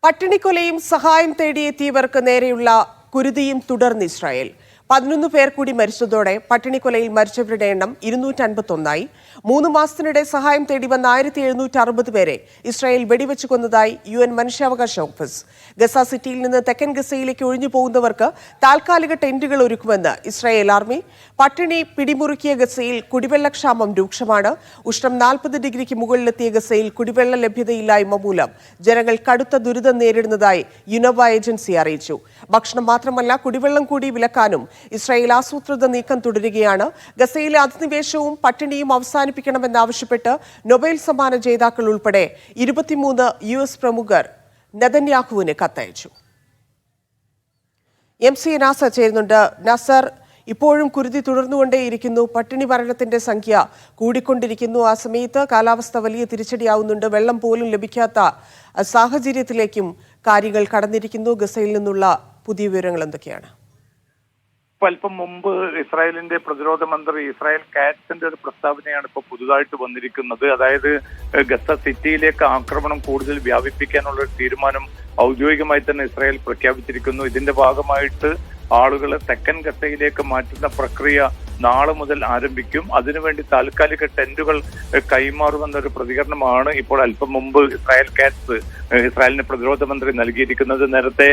പട്ടിണിക്കൊലയും സഹായം തേടിയെത്തിയവർക്ക് നേരെയുള്ള കുരുതിയും തുടർന്ന് ഇസ്രായേൽ. 11 പേർ കൂടി മരിച്ചതോടെ പട്ടിണിക്കൊലയിൽ മരിച്ചവരുടെ എണ്ണം 251ആയി. 3 മാസത്തിനിടെ സഹായം തേടി വന്ന 1760 പേരെ ഇസ്രായേൽ വെടിവെച്ചു കൊന്നതായി UN മനുഷ്യാവകാശ ഓഫീസ്. ഗസ സിറ്റിയിൽ നിന്ന് തെക്കൻ ഗസയിലേക്ക് ഒഴിഞ്ഞു പോകുന്നവർക്ക് താൽക്കാലിക ടെന്റുകൾ ഒരുക്കുമെന്ന് ഇസ്രായേൽ ആർമി. പട്ടിണി പിടിമുറുക്കിയ ഗസയിൽ കുടിവെള്ളക്ഷാമം രൂക്ഷമാണ്. ഉഷ്ണം 40 ഡിഗ്രിക്ക് മുകളിലെത്തിയ ഗസയിൽ കുടിവെള്ള ലഭ്യതയില്ലായ്മ മൂലം ജനങ്ങൾ കടുത്ത ദുരിതം നേരിടുന്നതായി യുനോവ ഏജൻസി അറിയിച്ചു. ഭക്ഷണം മാത്രമല്ല, കുടിവെള്ളം കൂടി വിലക്കാനും ഇസ്രായേൽ ആസൂത്രിത നീക്കം തുടരുകയാണ്. ഗസയിലെ അധിനിവേശവും പട്ടിണിയും അവസാനിപ്പിക്കണമെന്നാവശ്യപ്പെട്ട് നൊബേൽ സമ്മാന ജേതാക്കൾ ഉൾപ്പെടെ 23 US പ്രമുഖർ നെതന്യാഹുവിന് കത്തയച്ചു. MC നാസർ ചേരുന്നുണ്ട്. നാസർ, ഇപ്പോഴും കുരുതി തുടർന്നുകൊണ്ടേയിരിക്കുന്നു. പട്ടിണി മരണത്തിന്റെ സംഖ്യ കൂടിക്കൊണ്ടിരിക്കുന്നു. ആ സമയത്ത് കാലാവസ്ഥ വലിയ തിരിച്ചടിയാവുന്നുണ്ട്. വെള്ളം പോലും ലഭിക്കാത്ത സാഹചര്യത്തിലേക്കും കാര്യങ്ങൾ കടന്നിരിക്കുന്നു. ഗസയിൽ നിന്നുള്ള പുതിയ വിവരങ്ങൾ എന്തൊക്കെയാണ്? അല്പം മുമ്പ് ഇസ്രായേലിന്റെ പ്രതിരോധ മന്ത്രി ഇസ്രായേൽ കാറ്റ്സിന്റെ ഒരു പ്രസ്താവനയാണ് ഇപ്പോൾ പുതുതായിട്ട് വന്നിരിക്കുന്നത്. അതായത് ഗസ സിറ്റിയിലേക്ക് ആക്രമണം കൂടുതൽ വ്യാപിപ്പിക്കാനുള്ള ഒരു തീരുമാനം ഔദ്യോഗികമായി തന്നെ ഇസ്രായേൽ പ്രഖ്യാപിച്ചിരിക്കുന്നു. ഇതിന്റെ ഭാഗമായിട്ട് ആളുകളെ തെക്കൻ ഗസയിലേക്ക് മാറ്റുന്ന പ്രക്രിയ നാളെ മുതൽ ആരംഭിക്കും. അതിനുവേണ്ടി താൽക്കാലിക ടെന്റുകൾ കൈമാറുമെന്നൊരു പ്രതികരണമാണ് ഇപ്പോൾ അല്പം മുമ്പ് ഇസ്രായേൽ കാറ്റ്സ് ഇസ്രായേലിന് പ്രതിരോധ മന്ത്രി നൽകിയിരിക്കുന്നത്. നേരത്തെ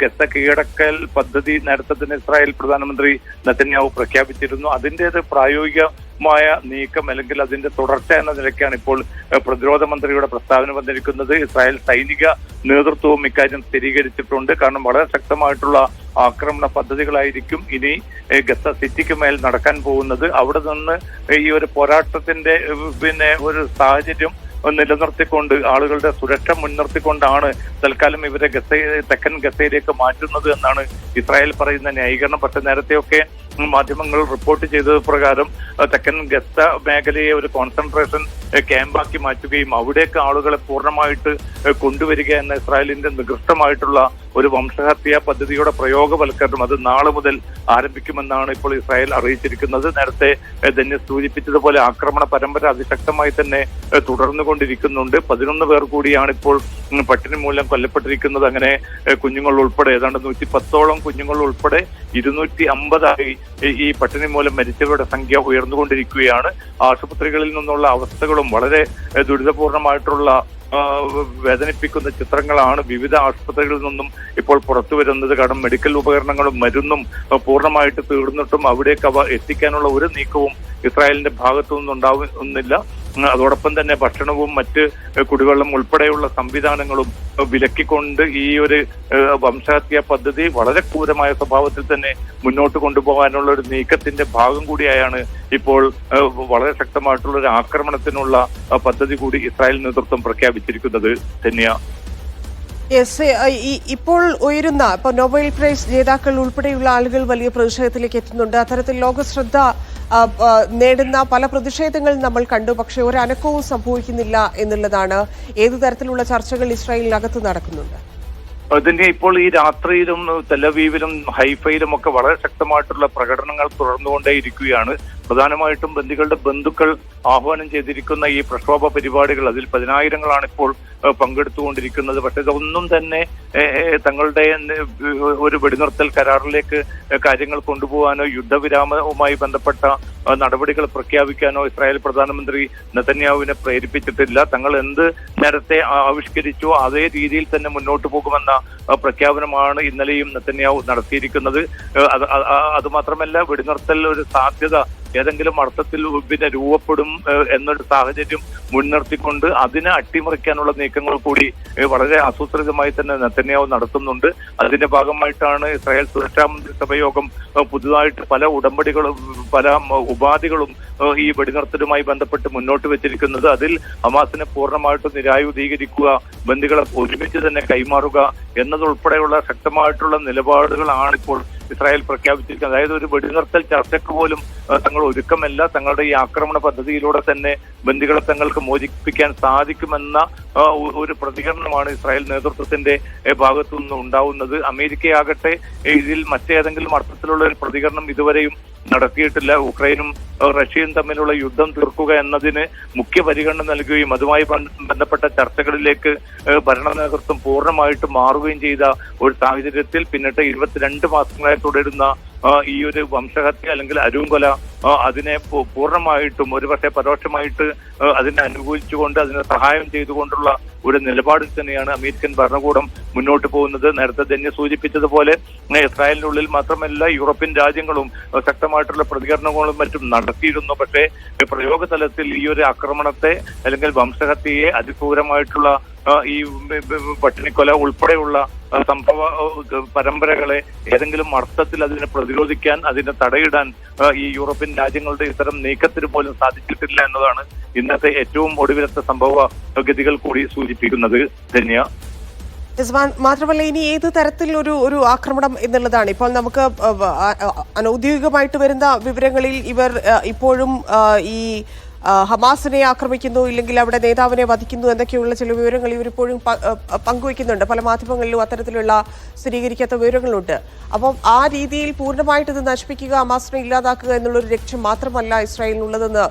ഗസ കീഴടക്കൽ പദ്ധതി നേരത്തെ തന്നെ ഇസ്രായേൽ പ്രധാനമന്ത്രി നെതന്യാഹു പ്രഖ്യാപിച്ചിരുന്നു. അതിൻ്റേത് പ്രായോഗികമായ നീക്കം അല്ലെങ്കിൽ അതിന്റെ തുടർച്ച എന്ന നിലയ്ക്കാണ് ഇപ്പോൾ പ്രതിരോധ മന്ത്രിയുടെ പ്രസ്താവന വന്നിരിക്കുന്നത്. ഇസ്രായേൽ സൈനിക നേതൃത്വവും ഇക്കാര്യം സ്ഥിരീകരിച്ചിട്ടുണ്ട്. കാരണം വളരെ ശക്തമായിട്ടുള്ള ആക്രമണ പദ്ധതികളായിരിക്കും ഇനി ഗസ സിറ്റിക്ക് മേൽ നടക്കാൻ പോകുന്നത്. അവിടെ നിന്ന് ഈ ഒരു പോരാട്ടത്തിന്റെ ഒരു സാഹചര്യം നിലനിർത്തിക്കൊണ്ട് ആളുകളുടെ സുരക്ഷ മുൻനിർത്തിക്കൊണ്ടാണ് തൽക്കാലം ഇവരെ തെക്കൻ ഗസയിലേക്ക് മാറ്റുന്നത് എന്നാണ് ഇസ്രായേൽ പറയുന്ന ന്യായീകരണം. പക്ഷെ നേരത്തെയൊക്കെ മാധ്യമങ്ങൾ റിപ്പോർട്ട് ചെയ്തത് പ്രകാരം തെക്കൻ ഗസ മേഖലയെ ഒരു കോൺസെൻട്രേഷൻ ക്യാമ്പാക്കി മാറ്റുകയും അവിടേക്ക് ആളുകളെ പൂർണ്ണമായിട്ട് കൊണ്ടുവരിക എന്ന ഇസ്രായേലിന്റെ നികൃഷ്ടമായിട്ടുള്ള ഒരു വംശഹത്യാ പദ്ധതിയുടെ പ്രയോഗവൽക്കരണം അത് നാളെ മുതൽ ആരംഭിക്കുമെന്നാണ് ഇപ്പോൾ ഇസ്രായേൽ അറിയിച്ചിരിക്കുന്നത്. നേരത്തെ ധന്യസ് സൂചിപ്പിച്ചതുപോലെ ആക്രമണ പരമ്പര അതിശക്തമായി തന്നെ തുടർന്നുകൊണ്ടിരിക്കുന്നുണ്ട്. 11 പേർ കൂടിയാണ് ഇപ്പോൾ പട്ടിണി മൂലം കൊല്ലപ്പെട്ടിരിക്കുന്നത്. അങ്ങനെ കുഞ്ഞുങ്ങൾ ഉൾപ്പെടെ ഏതാണ്ട് 110ഓളം കുഞ്ഞുങ്ങൾ ഉൾപ്പെടെ 250ആയി ഈ പട്ടിണി മൂലം മരിച്ചവരുടെ സംഖ്യ ഉയർന്നുകൊണ്ടിരിക്കുകയാണ്. ആശുപത്രികളിൽ നിന്നുള്ള അവസ്ഥകളും വളരെ ദുരിതപൂർണമായിട്ടുള്ള വേദനിപ്പിക്കുന്ന ചിത്രങ്ങളാണ് വിവിധ ആശുപത്രികളിൽ നിന്നും ഇപ്പോൾ പുറത്തു വരുന്നത്. കാരണം മെഡിക്കൽ ഉപകരണങ്ങളും മരുന്നും പൂർണ്ണമായിട്ട് തീർന്നിട്ടും അവിടേക്ക് അവ എത്തിക്കാനുള്ള ഒരു നീക്കവും ഇസ്രായേലിന്റെ ഭാഗത്തു നിന്നുണ്ടാവുന്നില്ല. അതോടൊപ്പം തന്നെ ഭക്ഷണവും മറ്റ് കുടിവെള്ളം ഉൾപ്പെടെയുള്ള സംവിധാനങ്ങളും വിലക്കിക്കൊണ്ട് ഈ ഒരു വംശഹത്യാ പദ്ധതി വളരെ ക്രൂരമായ സ്വഭാവത്തിൽ തന്നെ മുന്നോട്ട് കൊണ്ടുപോകാനുള്ള ഒരു നീക്കത്തിന്റെ ഭാഗം കൂടിയായാണ് ഇപ്പോൾ വളരെ ശക്തമായിട്ടുള്ള ഒരു ആക്രമണത്തിനുള്ള പദ്ധതി കൂടി ഇസ്രായേൽ നേതൃത്വം പ്രഖ്യാപിച്ചിരിക്കുന്നത്. ധന്യ, ഇപ്പോൾ ഉയരുന്ന നൊബേൽ പ്രൈസ് ജേതാക്കൾ ഉൾപ്പെടെയുള്ള ആളുകൾ വലിയ പ്രതിഷേധത്തിലേക്ക് എത്തുന്നുണ്ട്. അത്തരത്തിൽ ലോകശ്രദ്ധ നേടുന്ന പല പ്രതിഷേധങ്ങൾ നമ്മൾ കണ്ടു. പക്ഷെ ഒരു അനക്കവും സംഭവിക്കുന്നില്ല എന്നുള്ളതാണ്. ഏതു തരത്തിലുള്ള ചർച്ചകൾ ഇസ്രായേലിനകത്ത് നടക്കുന്നുണ്ട്? അതിന്റെ ഇപ്പോൾ ഈ രാത്രിയിലും തെലവീവിലും ഹൈഫയിലും ഒക്കെ വളരെ ശക്തമായിട്ടുള്ള പ്രകടനങ്ങൾ തുടർന്നുകൊണ്ടേയിരിക്കുകയാണ്. പ്രധാനമായിട്ടും ബന്ദികളുടെ ബന്ധുക്കൾ ആഹ്വാനം ചെയ്തിരിക്കുന്ന ഈ പ്രക്ഷോഭ പരിപാടികൾ അതിൽ 10,000-ങ്ങളാണ് ഇപ്പോൾ പങ്കെടുത്തുകൊണ്ടിരിക്കുന്നത്. പക്ഷെ ഇതൊന്നും തന്നെ തങ്ങളുടെ ഒരു വെടിനിർത്തൽ കരാറിലേക്ക് കാര്യങ്ങൾ കൊണ്ടുപോകാനോ യുദ്ധവിരാമവുമായി ബന്ധപ്പെട്ട നടപടികൾ പ്രഖ്യാപിക്കാനോ ഇസ്രായേൽ പ്രധാനമന്ത്രി നെതന്യാഹുവിനെ പ്രേരിപ്പിച്ചിട്ടില്ല. തങ്ങൾ എന്ത് നേരത്തെ ആവിഷ്കരിച്ചോ അതേ രീതിയിൽ തന്നെ മുന്നോട്ട് പോകുമെന്ന പ്രഖ്യാപനമാണ് ഇന്നലെയും നെതന്യാഹു നടത്തിയിരിക്കുന്നത്. അതുമാത്രമല്ല, വെടിനിർത്തൽ ഒരു സാധ്യത ഏതെങ്കിലും അർത്ഥത്തിൽ രൂപപ്പെടും എന്നൊരു സാഹചര്യം മുൻനിർത്തിക്കൊണ്ട് അതിനെ അട്ടിമറിക്കാനുള്ള നീക്കങ്ങൾ കൂടി വളരെ ആസൂത്രിതമായി തന്നെ നെതന്യാഹു നടത്തുന്നുണ്ട്. അതിന്റെ ഭാഗമായിട്ടാണ് ഇസ്രായേൽ സുരക്ഷാ മന്ത്രിസഭ യോഗം പുതുതായിട്ട് പല ഉടമ്പടികളും പല ഉപാധികളും ഈ വെടിനിർത്തലുമായി ബന്ധപ്പെട്ട് മുന്നോട്ട് വെച്ചിരിക്കുന്നത്. അതിൽ ഹമാസിനെ പൂർണ്ണമായിട്ടും നിരായുധീകരിക്കുക, ബന്ദികളെ ഒരുമിച്ച് തന്നെ കൈമാറുക എന്നതുൾപ്പെടെയുള്ള ശക്തമായിട്ടുള്ള നിലപാടുകളാണ് ഇപ്പോൾ ഇസ്രായേൽ പ്രഖ്യാപിച്ചിരിക്കുന്നത്. അതായത് ഒരു വെടിനിർത്തൽ ചർച്ചയ്ക്ക് പോലും തങ്ങൾ ഒരുക്കമല്ല. തങ്ങളുടെ ഈ ആക്രമണ പദ്ധതിയിലൂടെ തന്നെ ബന്ദികളെ തങ്ങൾക്ക് മോചിപ്പിക്കാൻ സാധിക്കുമെന്ന ഒരു പ്രതികരണമാണ് ഇസ്രായേൽ നേതൃത്വത്തിന്റെ ഭാഗത്തു നിന്ന് ഉണ്ടാവുന്നത്. അമേരിക്കയാകട്ടെ ഇതിൽ മറ്റേതെങ്കിലും അർത്ഥത്തിലുള്ള ഒരു പ്രതികരണം ഇതുവരെയും നടത്തിയിട്ടില്ല. ഉക്രൈനും റഷ്യയും തമ്മിലുള്ള യുദ്ധം തീർക്കുക എന്നതിന് മുഖ്യ പരിഗണന നൽകുകയും അതുമായി ബന്ധപ്പെട്ട ചർച്ചകളിലേക്ക് ഭരണ നേതൃത്വം പൂർണ്ണമായിട്ടും മാറുകയും ചെയ്ത ഒരു സാഹചര്യത്തിൽ പിന്നിട്ട് 22 മാസങ്ങളായി തുടരുന്ന ഈ ഒരു വംശഹത്യ അല്ലെങ്കിൽ അരുംകൊല അതിനെ പൂർണ്ണമായിട്ടും ഒരുപക്ഷെ പരോക്ഷമായിട്ട് അതിനെ അനുകൂലിച്ചുകൊണ്ട് അതിനെ സഹായം ചെയ്തുകൊണ്ടുള്ള ഒരു നിലപാടിൽ തന്നെയാണ് അമേരിക്കൻ ഭരണകൂടം മുന്നോട്ട് പോകുന്നത്. നേരത്തെ ധന്യ സൂചിപ്പിച്ചതുപോലെ ഇസ്രായേലിനുള്ളിൽ മാത്രമല്ല യൂറോപ്യൻ രാജ്യങ്ങളും ശക്തമായിട്ടുള്ള പ്രതികരണങ്ങളും മറ്റും നടത്തിയിരുന്നു. പക്ഷേ പ്രയോഗതലത്തിൽ ഈ ഒരു ആക്രമണത്തെ അല്ലെങ്കിൽ വംശഹത്യയെ അതിക്രൂരമായിട്ടുള്ള ഈ പട്ടിണിക്കൊല ഉൾപ്പെടെയുള്ള സംഭവ പരമ്പരകളെ ഏതെങ്കിലും അർത്ഥത്തിൽ അതിനെ പ്രതിരോധിക്കാൻ അതിനെ തടയിടാൻ ഈ യൂറോപ്യൻ രാജ്യങ്ങളുടെ ഇത്തരം നീക്കത്തിന് പോലും സാധിച്ചിട്ടില്ല എന്നതാണ് ഇന്നത്തെ ഏറ്റവും ഒടുവിലത്തെ സംഭവ ഗതികൾ കൂടി സൂചിപ്പിക്കുന്നത്. ധന്യ, മാത്രമല്ല ഇനി ഏത് തരത്തിൽ ഒരു ആക്രമണം എന്നുള്ളതാണ് ഇപ്പോൾ നമുക്ക് അനൌദ്യോഗികമായിട്ട് വരുന്ന വിവരങ്ങളിൽ ഇവർ ഇപ്പോഴും ഈ ഹമാസിനെ ആക്രമിക്കുന്നു ഇല്ലെങ്കിൽ അവിടെ നേതാവിനെ വധിക്കുന്നു എന്നൊക്കെയുള്ള ചില വിവരങ്ങൾ ഇവരിപ്പോഴും പങ്കുവയ്ക്കുന്നുണ്ട്. പല മാധ്യമങ്ങളിലും അത്തരത്തിലുള്ള സ്ഥിരീകരിക്കാത്ത വിവരങ്ങളുണ്ട്. അപ്പം ആ രീതിയിൽ പൂർണ്ണമായിട്ട് ഇത് നശിപ്പിക്കുക, ഹമാസിനെ ഇല്ലാതാക്കുക എന്നുള്ളൊരു ലക്ഷ്യം മാത്രമല്ല ഇസ്രായേലിനുള്ളതെന്ന്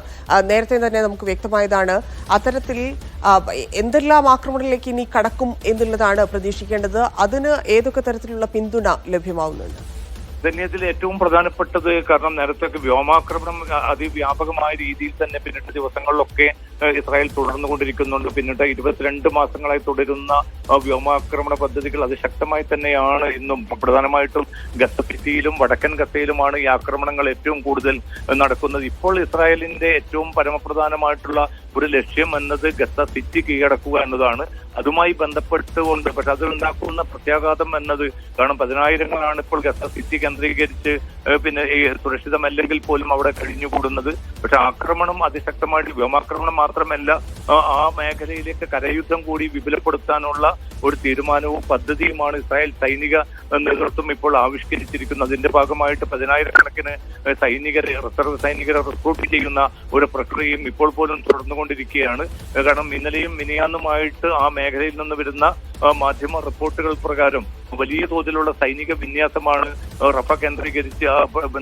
നേരത്തെ തന്നെ നമുക്ക് വ്യക്തമായതാണ്. അത്തരത്തിൽ എന്തെല്ലാം ആക്രമണങ്ങളിലേക്ക് ഇനി കടക്കും എന്നുള്ളതാണ് പ്രതീക്ഷിക്കേണ്ടത്. അതിന് ഏതൊക്കെ തരത്തിലുള്ള പിന്തുണ ലഭ്യമാവുന്നുണ്ട്? ഇതിൽ ഏറ്റവും പ്രധാനപ്പെട്ടത്, കാരണം നേരത്തെ വ്യോമാക്രമണം അതിവ്യാപകമായ രീതിയിൽ തന്നെ പിന്നിട്ട ദിവസങ്ങളിലൊക്കെ ഇസ്രായേൽ തുടർന്നുകൊണ്ടിരിക്കുന്നുണ്ട്. പിന്നിട്ട് 22 മാസങ്ങളായി തുടരുന്ന വ്യോമാക്രമണ പദ്ധതികൾ അതിശക്തമായി തന്നെയാണ് ഇന്നും. പ്രധാനമായിട്ടും ഗസ സിറ്റിയിലും വടക്കൻ ഗസയിലുമാണ് ഈ ആക്രമണങ്ങൾ ഏറ്റവും കൂടുതൽ നടക്കുന്നത്. ഇപ്പോൾ ഇസ്രായേലിന്റെ ഏറ്റവും പരമപ്രധാനമായിട്ടുള്ള ഒരു ലക്ഷ്യം എന്നത് ഗസ സിറ്റി കീഴടക്കുക എന്നതാണ്. അതുമായി ബന്ധപ്പെട്ടുകൊണ്ട് പക്ഷെ അതുണ്ടാക്കുന്ന പ്രത്യാഘാതം എന്നത് കാരണം 10,000-ങ്ങളാണ് ഇപ്പോൾ ഗസ സിറ്റി കേന്ദ്രീകരിച്ച് പിന്നെ ഈ സുരക്ഷിതമല്ലെങ്കിൽ പോലും അവിടെ കഴിഞ്ഞുകൂടുന്നത്. പക്ഷെ ആക്രമണം അതിശക്തമായിട്ട് വ്യോമാക്രമണം മാത്രമല്ല ആ മേഖലയിലേക്ക് കരയുദ്ധം കൂടി വിപുലപ്പെടുത്താനുള്ള ഒരു തീരുമാനവും പദ്ധതിയുമാണ് ഇസ്രായേൽ സൈനിക നേതൃത്വം ഇപ്പോൾ ആവിഷ്കരിച്ചിരിക്കുന്നത്. അതിന്റെ ഭാഗമായിട്ട് 10,000-കണക്കിന് സൈനികരെ റിസർവ് സൈനികരെ റിക്രൂട്ട് ചെയ്യുന്ന ഒരു പ്രക്രിയയും ഇപ്പോൾ പോലും തുടർന്നുകൊണ്ടിരിക്കുകയാണ്. കാരണം ഇന്നലെയും മിനിയാന്നുമായിട്ട് ആ മേഖലയിൽ നിന്ന് വരുന്ന മാധ്യമ റിപ്പോർട്ടുകൾ പ്രകാരം വലിയ തോതിലുള്ള സൈനിക വിന്യാസമാണ് റഫ കേന്ദ്രീകരിച്ച്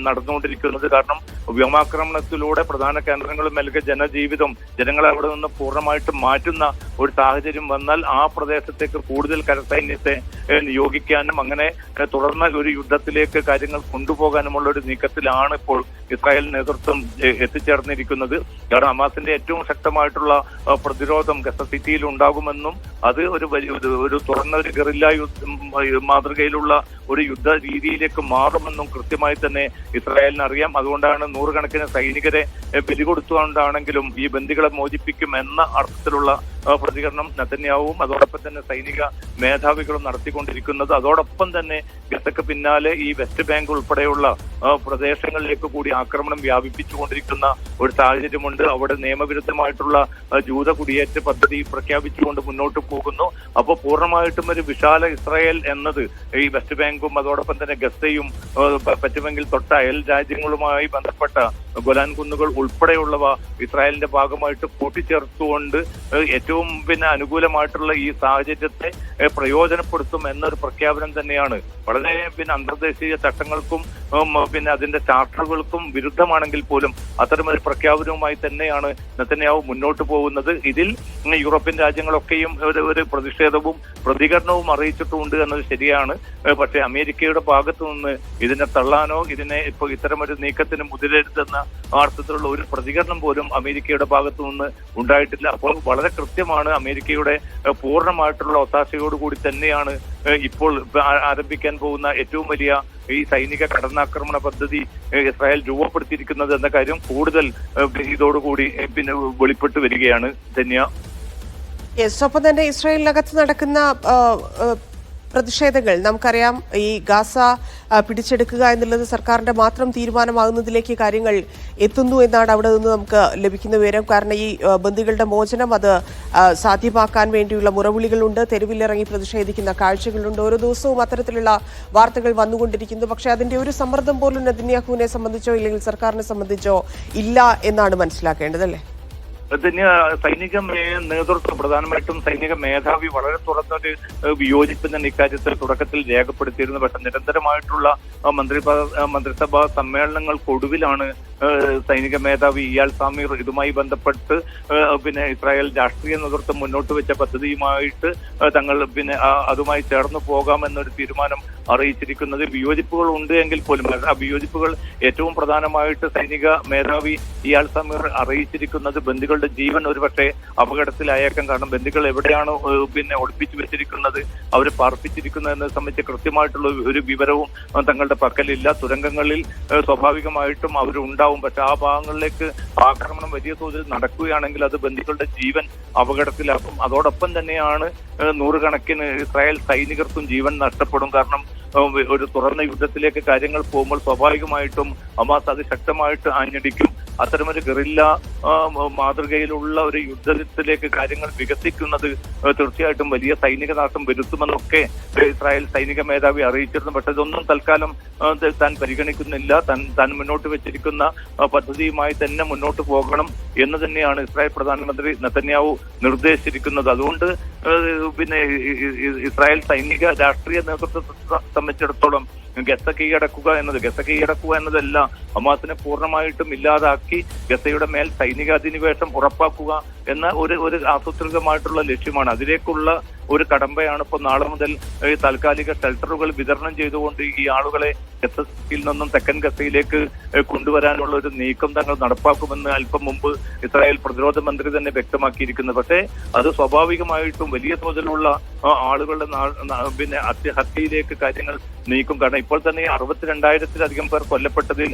നടന്നുകൊണ്ടിരിക്കുന്നത്. കാരണം വ്യോമാക്രമണത്തിലൂടെ പ്രധാന കേന്ദ്രങ്ങളും അല്ലെങ്കിൽ ജനങ്ങളെ അവിടെ നിന്ന് പൂർണ്ണമായിട്ടും മാറ്റുന്ന ഒരു സാഹചര്യം വന്നാൽ ആ പ്രദേശത്തേക്ക് കൂടുതൽ കരസൈന്യത്തെ നിയോഗിക്കാനും അങ്ങനെ തുടർന്ന ഒരു യുദ്ധത്തിലേക്ക് കാര്യങ്ങൾ കൊണ്ടുപോകാനുമുള്ള ഒരു നീക്കത്തിലാണ് ഇപ്പോൾ ഇസ്രായേൽ നേതൃത്വം എത്തിച്ചേർന്നിരിക്കുന്നത്. കാരണം ഹമാസിന്റെ ഏറ്റവും ശക്തമായിട്ടുള്ള പ്രതിരോധം ഗസ സിറ്റിയിൽ ഉണ്ടാകുമെന്നും അത് ഒരു തുറന്ന ഒരു ഗറില്ല മാതൃകയിലുള്ള ഒരു യുദ്ധ രീതിയിലേക്ക് മാറുമെന്നും കൃത്യമായി തന്നെ ഇസ്രായേലിന് അറിയാം. അതുകൊണ്ടാണ് 100 കണക്കിന് സൈനികരെ ബലികൊടുത്തുകൊണ്ടാണെങ്കിലും ഈ ബന്ദികളെ മോചിപ്പിക്കും എന്ന അർത്ഥത്തിലുള്ള പ്രതികരണം നെതന്യാഹുവും അതോടൊപ്പം തന്നെ സൈനിക മേധാവികളും നടത്തിക്കൊണ്ടിരിക്കുന്നത്. അതോടൊപ്പം തന്നെ ഗസക്ക് പിന്നാലെ ഈ വെസ്റ്റ് ബാങ്ക് ഉൾപ്പെടെയുള്ള പ്രദേശങ്ങളിലേക്ക് കൂടി ആക്രമണം വ്യാപിപ്പിച്ചുകൊണ്ടിരിക്കുന്ന ഒരു സാഹചര്യമുണ്ട്. അവിടെ നിയമവിരുദ്ധമായിട്ടുള്ള ജൂത കുടിയേറ്റ പദ്ധതി പ്രഖ്യാപിച്ചുകൊണ്ട് മുന്നോട്ട് പോകുന്നു. അപ്പോൾ പൂർണ്ണമായിട്ടും ഒരു വിശാല ഇസ്രായേൽ എന്നത് ഈ വെസ്റ്റ് ബാങ്കും അതോടൊപ്പം തന്നെ ഗസയും പറ്റുമെങ്കിൽ തൊട്ട അയൽ രാജ്യങ്ങളുമായി ബന്ധപ്പെട്ട ഗോലാൻ കുന്നുകൾ ഉൾപ്പെടെയുള്ളവ ഇസ്രായേലിന്റെ ഭാഗമായിട്ട് കൂട്ടിച്ചേർത്തുകൊണ്ട് ഏറ്റവും അനുകൂലമായിട്ടുള്ള ഈ സാഹചര്യത്തെ പ്രയോജനപ്പെടുത്തും എന്നൊരു പ്രഖ്യാപനം തന്നെയാണ്. വളരെ അന്തർദേശീയ ചട്ടങ്ങൾക്കും അതിന്റെ ചാർട്ടറുകൾക്കും വിരുദ്ധമാണെങ്കിൽ പോലും അത്തരമൊരു പ്രഖ്യാപനവുമായി തന്നെയാണ് നെതന്യാഹു മുന്നോട്ട് പോകുന്നത്. ഇതിൽ യൂറോപ്യൻ രാജ്യങ്ങളൊക്കെയും ഒരു പ്രതിഷേധവും പ്രതികരണവും അറിയിച്ചിട്ടുണ്ട് എന്നത് ശരിയാണ്. പക്ഷേ അമേരിക്കയുടെ ഭാഗത്തു നിന്ന് ഇതിനെ തള്ളാനോ ഇതിനെ ഇപ്പോൾ ഇത്തരമൊരു നീക്കത്തിന് മുതിരരുതെന്ന അർത്ഥത്തിലുള്ള ഒരു പ്രതികരണം പോലും അമേരിക്കയുടെ ഭാഗത്തു നിന്ന് ഉണ്ടായിട്ടില്ല. അപ്പോൾ വളരെ കൃത്യമാണ് അമേരിക്കയുടെ പൂർണ്ണമായിട്ടുള്ള ഒത്താശയോടുകൂടി തന്നെയാണ് ഇപ്പോൾ ആരംഭിക്കാൻ പോകുന്ന ഏറ്റവും വലിയ ഈ സൈനിക കടന്നാക്രമണ പദ്ധതി ഇസ്രായേൽ രൂപപ്പെടുത്തിയിരിക്കുന്നത് എന്ന കാര്യം കൂടുതൽ ഇതോടുകൂടി വെളിപ്പെട്ടു വരികയാണ്. ധന്യ, ഒപ്പം തന്നെ ഇസ്രായേലിനകത്ത് നടക്കുന്ന പ്രതിഷേധങ്ങൾ നമുക്കറിയാം. ഈ ഗാസ പിടിച്ചെടുക്കുക എന്നുള്ളത് സർക്കാരിന്റെ മാത്രം തീരുമാനമാകുന്നതിലേക്ക് കാര്യങ്ങൾ എത്തുന്നു എന്നാണ് അവിടെ നിന്ന് നമുക്ക് ലഭിക്കുന്ന വിവരം. കാരണം ഈ ബന്ദികളുടെ മോചനം അത് സാധ്യമാക്കാൻ വേണ്ടിയുള്ള മുറവിളികളുണ്ട്, തെരുവിലിറങ്ങി പ്രതിഷേധിക്കുന്ന കാഴ്ചകളുണ്ട്. ഓരോ ദിവസവും അത്തരത്തിലുള്ള വാർത്തകൾ വന്നുകൊണ്ടിരിക്കുന്നു. പക്ഷേ അതിന്റെ ഒരു സമ്മർദ്ദം പോലും നെതന്യാഹുവിനെ സംബന്ധിച്ചോ ഇല്ലെങ്കിൽ സർക്കാരിനെ സംബന്ധിച്ചോ ഇല്ല എന്നാണ് മനസ്സിലാക്കേണ്ടത്, അല്ലേ? ഇതിന് സൈനിക നേതൃത്വം പ്രധാനമായിട്ടും സൈനിക മേധാവി വളരെ തുറന്നൊരു വിയോജിപ്പ് തന്നെ ഇക്കാര്യത്തിൽ തുടക്കത്തിൽ രേഖപ്പെടുത്തിയിരുന്നു. പക്ഷെ നിരന്തരമായിട്ടുള്ള മന്ത്രിസഭാ സമ്മേളനങ്ങൾക്കൊടുവിലാണ് സൈനിക മേധാവി ഇയാൽ സമീർ ഇതുമായി ബന്ധപ്പെട്ട് ഇസ്രായേൽ രാഷ്ട്രീയ നേതൃത്വം മുന്നോട്ട് വെച്ച പദ്ധതിയുമായിട്ട് തങ്ങൾ അതുമായി ചേർന്ന് പോകാമെന്നൊരു തീരുമാനം അറിയിച്ചിരിക്കുന്നത്. വിയോജിപ്പുകൾ ഉണ്ട് എങ്കിൽ പോലും ആ വിയോജിപ്പുകൾ ഏറ്റവും പ്രധാനമായിട്ട് സൈനിക മേധാവി ഇയാൽ സമീർ അറിയിച്ചിരിക്കുന്നത് ബന്ദികളുടെ ജീവൻ ഒരുപക്ഷെ അപകടത്തിലായേക്കാം. കാരണം ബന്ദികൾ എവിടെയാണ് ഒളിപ്പിച്ചു വെച്ചിരിക്കുന്നത്, അവർ പാർപ്പിച്ചിരിക്കുന്നത് എന്നത് സംബന്ധിച്ച് കൃത്യമായിട്ടുള്ള ഒരു വിവരവും തങ്ങളുടെ പക്കലില്ല. തുരങ്കങ്ങളിൽ സ്വാഭാവികമായിട്ടും അവരുണ്ടാവും. പക്ഷെ ആ ഭാഗങ്ങളിലേക്ക് ആക്രമണം വലിയ തോതിൽ നടക്കുകയാണെങ്കിൽ അത് ബന്ദികളുടെ ജീവൻ അപകടത്തിലാക്കും. അതോടൊപ്പം തന്നെയാണ് നൂറുകണക്കിന് ഇസ്രായേൽ സൈനികർക്കും ജീവൻ നഷ്ടപ്പെടും. കാരണം ഒരു തുറന്ന യുദ്ധത്തിലേക്ക് കാര്യങ്ങൾ പോകുമ്പോൾ സ്വാഭാവികമായിട്ടും ഹമാസ് അത് ശക്തമായിട്ട് ആഞ്ഞടിക്കും. അത്തരമൊരു ഗറില്ല മാതൃകയിലുള്ള ഒരു യുദ്ധത്തിലേക്ക് കാര്യങ്ങൾ വികസിക്കുന്നത് തീർച്ചയായിട്ടും വലിയ സൈനിക നാശം വരുത്തുമെന്നൊക്കെ ഇസ്രായേൽ സൈനിക മേധാവി അറിയിച്ചിരുന്നു. പക്ഷെ ഇതൊന്നും തൽക്കാലം താൻ പരിഗണിക്കുന്നില്ല. താൻ മുന്നോട്ട് വെച്ചിരിക്കുന്ന പദ്ധതിയുമായി തന്നെ മുന്നോട്ട് പോകണം എന്ന് തന്നെയാണ് ഇസ്രായേൽ പ്രധാനമന്ത്രി നെതന്യാഹു നിർദ്ദേശിച്ചിരിക്കുന്നത്. അതുകൊണ്ട് ഇസ്രായേൽ സൈനിക രാഷ്ട്രീയ നേതൃത്വത്തെ സംബന്ധിച്ചിടത്തോളം ഗസ കീഴടക്കുക എന്നതല്ല, ഹമാസിനെ പൂർണ്ണമായിട്ടും ഇല്ലാതാക്കി ഗസയുടെ മേൽ സൈനിക അധിനിവേശം ഉറപ്പാക്കുക എന്ന ഒരു ആസൂത്രിതമായിട്ടുള്ള ലക്ഷ്യമാണ്. അതിലേക്കുള്ള ഒരു കടമ്പയാണ് ഇപ്പോൾ നാളെ മുതൽ താൽക്കാലിക ഷെൽട്ടറുകൾ വിതരണം ചെയ്തുകൊണ്ട് ഈ ആളുകളെ ഗസയിൽ നിന്നും തെക്കൻ ഗസയിലേക്ക് കൊണ്ടുവരാനുള്ള ഒരു നീക്കം തങ്ങൾ നടപ്പാക്കുമെന്ന് അല്പം മുമ്പ് ഇസ്രായേൽ പ്രതിരോധ മന്ത്രി തന്നെ വ്യക്തമാക്കിയിരിക്കുന്നു. പക്ഷേ അത് സ്വാഭാവികമായിട്ടും വലിയ തോതിലുള്ള ആളുകളുടെ ഹത്യയിലേക്ക് കാര്യങ്ങൾ നീക്കും. കാരണം ഇപ്പോൾ തന്നെ 62,000-ലധികം പേർ കൊല്ലപ്പെട്ടതിൽ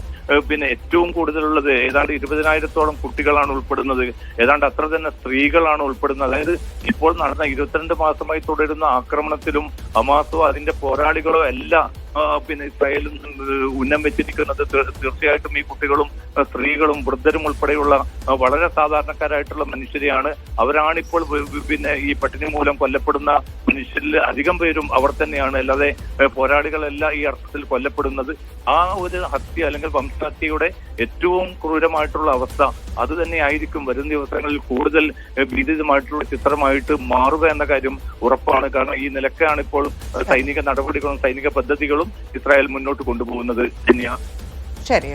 ഏറ്റവും കൂടുതലുള്ളത് ഏതാണ്ട് 20,000-ഓളം കുട്ടികളാണ് ഉൾപ്പെടുന്നത്. ഏതാണ്ട് അത്ര തന്നെ സ്ത്രീകളാണ് ഉൾപ്പെടുന്നത്. അതായത് ഇപ്പോൾ നടന്ന 22 മാസമായി തുടരുന്ന ആക്രമണത്തിലും ഹമാസോ അതിന്റെ പോരാളികളോ എല്ലാം ഇസ്രായേലും ഉന്നം വെച്ചിരിക്കുന്നത് തീർച്ചയായിട്ടും ഈ കുട്ടികളും സ്ത്രീകളും വൃദ്ധരും ഉൾപ്പെടെയുള്ള വളരെ സാധാരണക്കാരായിട്ടുള്ള മനുഷ്യരെയാണ്. അവരാണിപ്പോൾ ഈ പട്ടിണി മൂലം കൊല്ലപ്പെടുന്ന മനുഷ്യരിൽ അധികം പേരും അവർ തന്നെയാണ്. അല്ലാതെ പോരാളികളല്ല ഈ അർത്ഥത്തിൽ കൊല്ലപ്പെടുന്നത്. ആ ഒരു ഹത്യ അല്ലെങ്കിൽ വംശഹത്യയുടെ ഏറ്റവും ക്രൂരമായിട്ടുള്ള അവസ്ഥ അത് തന്നെയായിരിക്കും വരും ദിവസങ്ങളിൽ കൂടുതൽ ഭീതിതമായിട്ടുള്ള ചിത്രമായിട്ട് മാറുക എന്ന കാര്യം ഉറപ്പാണ്. കാരണം ഈ നിലക്കാണ് ഇപ്പോൾ സൈനിക നടപടികളും സൈനിക പദ്ധതികളും ഇസ്രായേൽ മുന്നോട്ട് കൊണ്ടുപോകുന്നത്. ശരി.